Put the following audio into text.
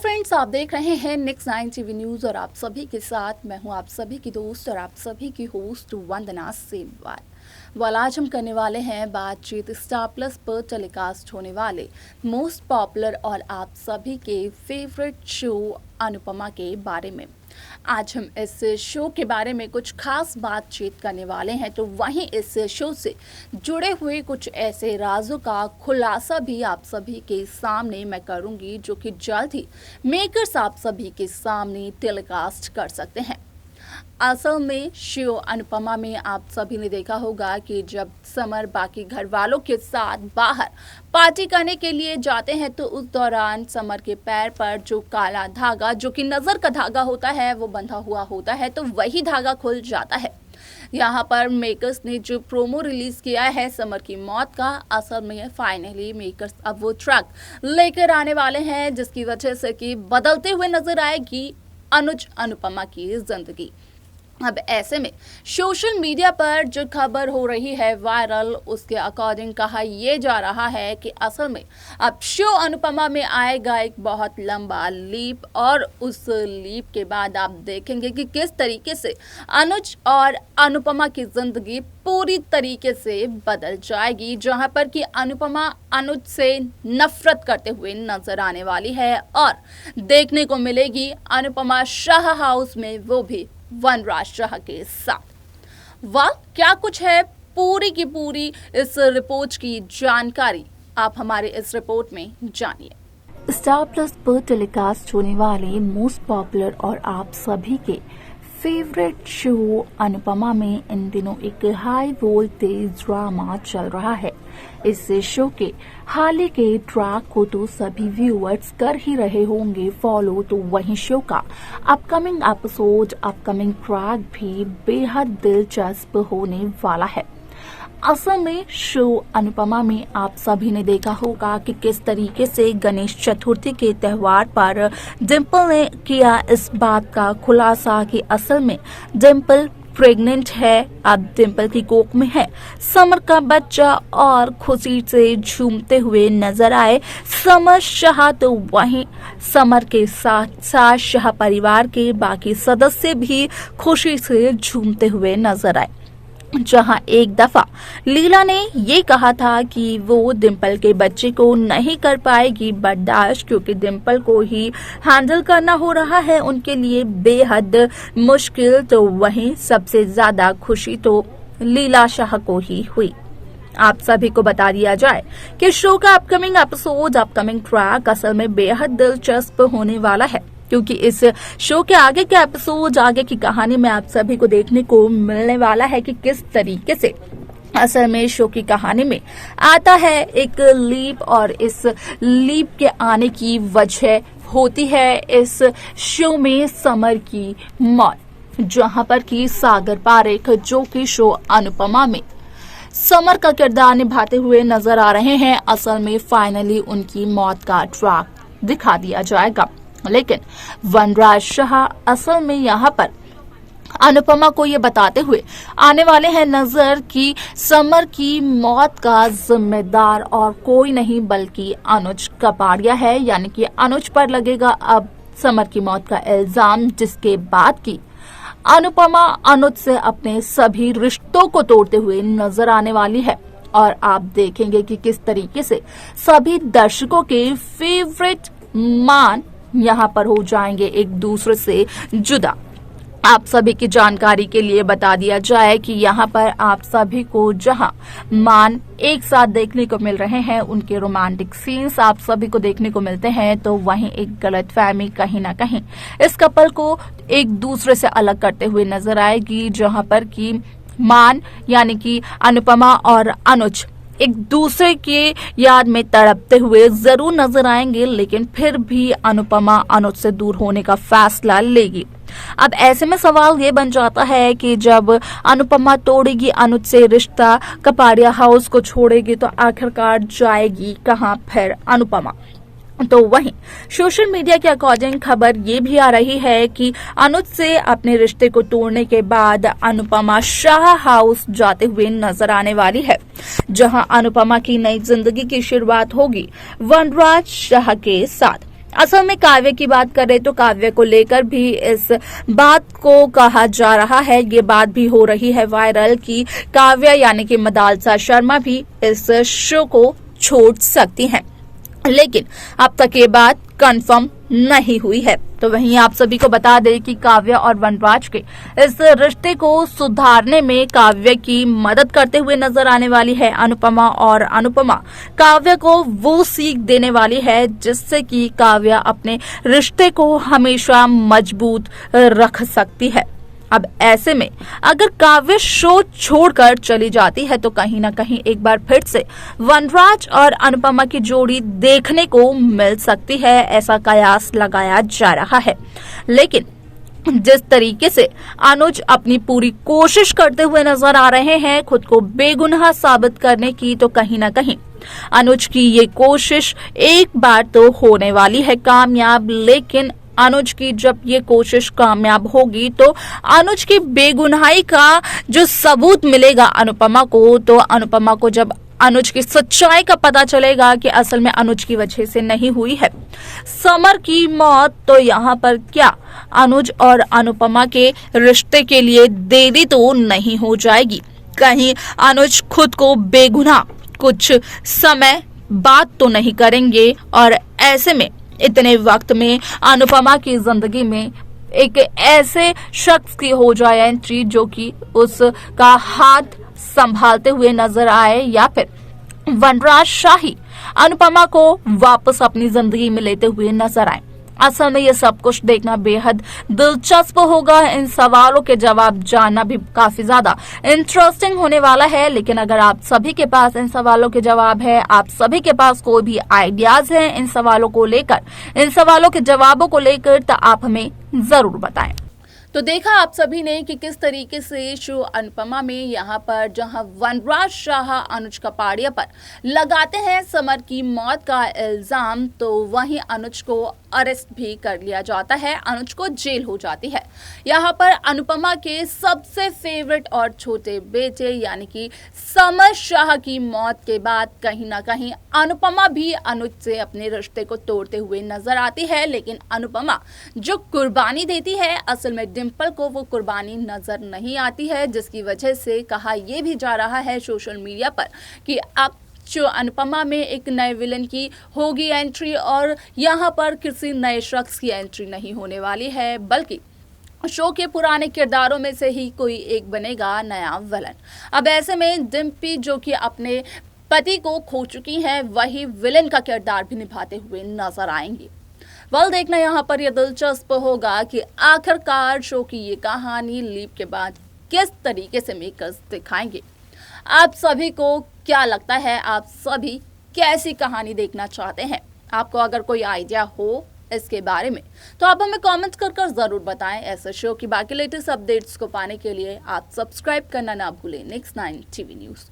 Friends, आप देख रहे हैं नेक्स्ट 9 टीवी न्यूज और आप सभी के साथ मैं हूं आप सभी की दोस्त और आप सभी की होस्ट वंदना सेमवाल। आज हम करने वाले हैं बातचीत स्टार प्लस पर टेलीकास्ट होने वाले मोस्ट पॉपुलर और आप सभी के फेवरेट शो अनुपमा के बारे में। आज हम इस शो के बारे में कुछ खास बातचीत करने वाले हैं, तो वहीं इस शो से जुड़े हुए कुछ ऐसे राजों का खुलासा भी आप सभी के सामने मैं करूंगी, जो कि जल्द ही मेकर्स आप सभी के सामने टेलीकास्ट कर सकते हैं। असल में शो अनुपमा में आप सभी ने देखा होगा कि जब समर बाकी घर वालों के साथ बाहर पार्टी करने के लिए जाते हैं तो उस दौरान समर के पैर पर जो काला धागा, जो कि नज़र का धागा होता है, वो बंधा हुआ होता है, तो वही धागा खुल जाता है। यहाँ पर मेकर्स ने जो प्रोमो रिलीज किया है समर की मौत का, असल में फाइनली मेकर्स अब वो ट्रैक लेकर आने वाले हैं जिसकी वजह से कि बदलते हुए नजर आएगी अनुज अनुपमा की जिंदगी। अब ऐसे में सोशल मीडिया पर जो खबर हो रही है वायरल, उसके अकॉर्डिंग कहा यह जा रहा है कि असल में अब शो अनुपमा में आएगा एक बहुत लंबा लीप और उस लीप के बाद आप देखेंगे कि किस तरीके से अनुज और अनुपमा की जिंदगी पूरी तरीके से बदल जाएगी, जहां पर कि अनुपमा अनुज से नफरत करते हुए नजर आने वाली है और देखने को मिलेगी अनुपमा शाह हाउस में, वो भी वनराज शाह के साथ। वाह, क्या कुछ है पूरी की पूरी इस रिपोर्ट की जानकारी आप हमारे इस रिपोर्ट में जानिए। स्टार प्लस पर टेलीकास्ट होने वाले मोस्ट पॉपुलर और आप सभी के फेवरेट शो अनुपमा में इन दिनों एक हाई वोल्टेज ड्रामा चल रहा है। इस शो के हाल ही के ट्रैक को तो सभी व्यूअर्स कर ही रहे होंगे फॉलो, तो वहीं शो का अपकमिंग एपिसोड, अपकमिंग ट्रैक भी बेहद दिलचस्प होने वाला है। असल में शो अनुपमा में आप सभी ने देखा होगा कि किस तरीके से गणेश चतुर्थी के त्योहार पर डिम्पल ने किया इस बात का खुलासा कि असल में डिम्पल प्रेग्नेंट है, अब डिम्पल की कोख में है समर का बच्चा, और खुशी से झूमते हुए नजर आए समर शाह। तो वहीं समर के साथ साथ शाह परिवार के बाकी सदस्य भी खुशी से झूमते हुए नजर आए, जहां एक दफा लीला ने ये कहा था कि वो डिम्पल के बच्चे को नहीं कर पाएगी बर्दाश्त, क्योंकि डिम्पल को ही हैंडल करना हो रहा है उनके लिए बेहद मुश्किल। तो वहीं सबसे ज्यादा खुशी तो लीला शाह को ही हुई। आप सभी को बता दिया जाए कि शो का अपकमिंग एपिसोड, अपकमिंग ट्रैक असल में बेहद दिलचस्प होने वाला है, क्योंकि इस शो के आगे के एपिसोड, आगे की कहानी में आप सभी को देखने को मिलने वाला है कि किस तरीके से असल में शो की कहानी में आता है एक लीप, और इस लीप के आने की वजह होती है इस शो में समर की मौत, जहां पर कि सागर पारेख जो कि शो अनुपमा में समर का किरदार निभाते हुए नजर आ रहे हैं, असल में फाइनली उनकी मौत का ट्रैक दिखा दिया जाएगा। लेकिन वनराज शाह असल में यहाँ पर अनुपमा को ये बताते हुए आने वाले हैं नजर कि समर की मौत का जिम्मेदार और कोई नहीं बल्कि अनुज कपाड़िया है, यानी कि अनुज पर लगेगा अब समर की मौत का इल्जाम, जिसके बाद की अनुपमा अनुज से अपने सभी रिश्तों को तोड़ते हुए नजर आने वाली है। और आप देखेंगे कि किस तरीके से सभी दर्शकों के फेवरेट मान यहाँ पर हो जाएंगे एक दूसरे से जुदा। आप सभी की जानकारी के लिए बता दिया जाए कि यहाँ पर आप सभी को जहाँ मान एक साथ देखने को मिल रहे हैं, उनके रोमांटिक सीन्स आप सभी को देखने को मिलते हैं, तो वहीं एक गलतफहमी कहीं ना कहीं इस कपल को एक दूसरे से अलग करते हुए नजर आएगी, जहाँ पर कि मान यानी कि अनुपमा और अनुज एक दूसरे के याद में तड़पते हुए जरूर नजर आएंगे, लेकिन फिर भी अनुपमा अनुज से दूर होने का फैसला लेगी। अब ऐसे में सवाल ये बन जाता है कि जब अनुपमा तोड़ेगी अनुज से रिश्ता, कपाड़िया हाउस को छोड़ेगी, तो आखिरकार जाएगी कहां फिर अनुपमा। तो वहीं सोशल मीडिया के अकॉर्डिंग खबर ये भी आ रही है कि अनुज से अपने रिश्ते को तोड़ने के बाद अनुपमा शाह हाउस जाते हुए नजर आने वाली है, जहां अनुपमा की नई जिंदगी की शुरुआत होगी वनराज शाह के साथ। असल में काव्य की बात करें तो काव्य को लेकर भी इस बात को कहा जा रहा है, ये बात भी हो रही है वायरल कि काव्य यानी कि मदालसा शर्मा भी इस शो को छोड़ सकती हैं, लेकिन अब तक ये बात कंफर्म नहीं हुई है। तो वहीं आप सभी को बता दें कि काव्य और वनराज के इस रिश्ते को सुधारने में काव्य की मदद करते हुए नजर आने वाली है अनुपमा, और अनुपमा काव्य को वो सीख देने वाली है जिससे कि काव्य अपने रिश्ते को हमेशा मजबूत रख सकती है। अब ऐसे में अगर काव्य शो छोड़कर चली जाती है तो कहीं ना कहीं एक बार फिर से वनराज और अनुपमा की जोड़ी देखने को मिल सकती है, ऐसा कयास लगाया जा रहा है। लेकिन जिस तरीके से अनुज अपनी पूरी कोशिश करते हुए नजर आ रहे हैं खुद को बेगुनाह साबित करने की, तो कहीं ना कहीं अनुज की ये कोशिश एक बार तो होने वाली है कामयाब। लेकिन अनुज की जब ये कोशिश कामयाब होगी तो अनुज की बेगुनाही का जो सबूत मिलेगा अनुपमा को, तो अनुपमा को जब अनुज की सच्चाई का पता चलेगा कि असल में अनुज की वजह से नहीं हुई है समर की मौत, तो यहाँ पर क्या अनुज और अनुपमा के रिश्ते के लिए देरी तो नहीं हो जाएगी? कहीं अनुज खुद को बेगुनाह कुछ समय बात तो नहीं करेंगे, और ऐसे में इतने वक्त में अनुपमा की जिंदगी में एक ऐसे शख्स की हो जाए एंट्री जो कि उसका हाथ संभालते हुए नजर आए, या फिर वनराज शाही अनुपमा को वापस अपनी जिंदगी में लेते हुए नजर आए। असल में ये सब कुछ देखना बेहद दिलचस्प होगा। इन सवालों के जवाब जानना भी काफी ज्यादा इंटरेस्टिंग होने वाला है। लेकिन अगर आप सभी के पास इन सवालों के जवाब है, आप सभी के पास कोई भी आइडियाज हैं इन सवालों को लेकर, इन सवालों के जवाबों को लेकर, तो आप हमें जरूर बताएं। तो देखा आप सभी ने कि किस तरीके से शो अनुपमा में यहाँ पर जहाँ वनराज शाह अनुज कपाड़िया पर लगाते हैं समर की मौत का इल्जाम, तो वहीं अनुज को अरेस्ट भी कर लिया जाता है, अनुज को जेल हो जाती है। यहाँ पर अनुपमा के सबसे फेवरेट और छोटे बेटे यानी कि समर शाह की मौत के बाद कहीं ना कहीं अनुपमा भी अनुज से अपने रिश्ते को तोड़ते हुए नजर आती है। लेकिन अनुपमा जो कुर्बानी देती है असल में डिंपल को वो कुर्बानी नजर नहीं आती है, जिसकी वजह से कहा यह भी जा रहा है सोशल मीडिया पर कि अब जो अनुपमा में एक नए विलन की होगी एंट्री, और यहाँ पर किसी नए शख्स की एंट्री नहीं होने वाली है, बल्कि शो के पुराने किरदारों में से ही कोई एक बनेगा नया विलन। अब ऐसे में डिम्पी जो कि अपने पति को खो चुकी हैं, वही विलन का किरदार भी निभाते हुए नजर आएंगी। देखना यहाँ पर यह दिलचस्प होगा कि आखिरकार शो की ये कहानी लीप के बाद किस तरीके से मेकर्स दिखाएंगे। आप सभी को क्या लगता है, आप सभी कैसी कहानी देखना चाहते हैं? आपको अगर कोई आइडिया हो इसके बारे में तो आप हमें कमेंट कर जरूर बताएं। ऐसे शो की बाकी लेटेस्ट अपडेट्स को पाने के लिए आप सब्सक्राइब करना ना भूलें नेक्स्ट 9 टीवी न्यूज़ को।